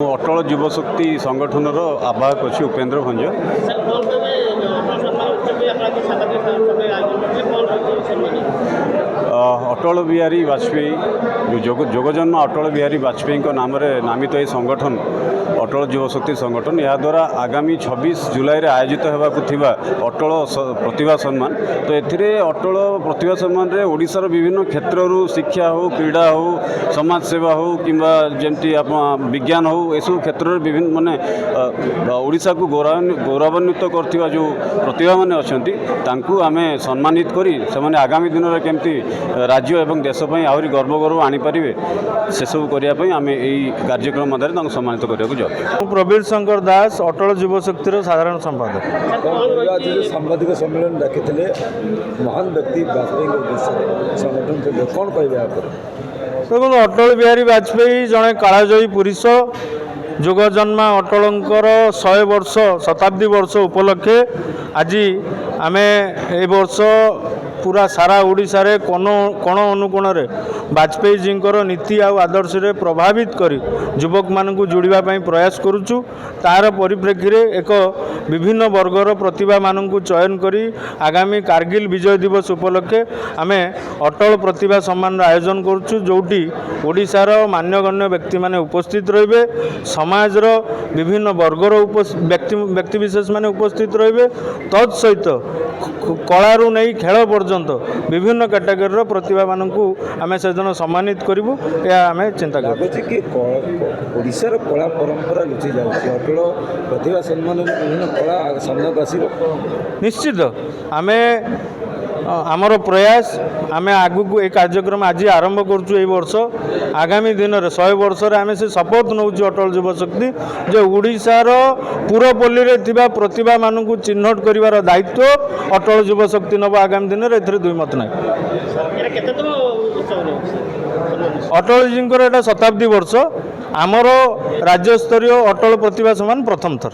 अटल युवशक्ति संगठन आवाहक अच्छी उपेन्द्र भंज। अटल बिहारी वाजपेयी जोगजन्म अटल बिहारी वाजपेयी नाम नामित यह संगठन अटल युवशक्ति संगठन या द्वारा आगामी 26 जुलाई रे आयोजित होगाकू अटल प्रतिभा सम्मान। तो एथिरे अटल प्रतिभा सम्मान रे ओडिशार विभिन्न क्षेत्रु शिक्षा हो क्रीड़ा हो समाज सेवा हो किंबा जमती विज्ञान हो एसबू क्षेत्र में विभिन्न माने ओडिशा को गौरवान्वित करथिबा जो प्रतिभा माने अछंती तांकू आमे सम्मानित करी से आगामी दिन में केमती राज्य एवं देश पई आहुरी गर्व आनी पारिबे से सब करिया पई आमे एई कार्यक्रम मध्य तांको सम्मानित करिया को जाऊ। प्रवीर शंकर दास अटल युवशक्तिर साधारण संपादक। सांबादिक सम्मेलन डाकिथिले महान व्यक्ति वाजपेयी उद्देश्य संगठन के कौन कहबे आप? देखो अटल बिहारी वाजपेयी जड़े कालजयी पुरुष जोगजन्मा अटलंकर 100 वर्ष शताब्दी वर्ष उपलक्षे आज आम ए वर्ष पूरा सारा ओडिशा रे कोण अनुकोण रे वाजपेयी जींकर नीति आ आदर्श रे प्रभावित करी युवक मानकु जोड़िबा पई प्रयास करूचु। तार परिप्रेक्षी रे एक विभिन्न वर्गर प्रतिभा मानकु चयन करी आगामी कारगिल विजय दिवस उपलक्षे आमे अटल प्रतिभा सम्मान आयोजन करूचु जोटी ओडिशार मान्यगण्य व्यक्ति माने उपस्थित रहिबे समाज रो विभिन्न वर्गर व्यक्ति विशेष माने उपस्थित रहिबे तत्सहित कलारू नहीं खेल पर्यंत विभिन्न कैटेगोरी प्रतिभा मानकु आमे सेजन सम्मानित करिवु या आमे चिंता करू कि ओडिशार कला परंपरा लुचि जाउछि अटल प्रतिभा सम्मान विभिन्न कला सामने आसीबो निश्चित आमे आमर प्रयास आमे आगु ए कार्यक्रम आज आरंभ करूँ ए वर्ष आगामी दिन में 100 वर्ष आमे से शपथ नौ अटल युवशक्ति जो ओडिशार पूरपल्ली रे थिबा प्रतिभा मानकु चिन्हट करिवार दायित्व अटल युवशक्ति नब आगामी दिन में एथरे दुई मत ना। अटल जींकर एटा शताब्दी वर्ष आमर राज्य स्तरीय अटल प्रतिभा सम्मान प्रथम थर।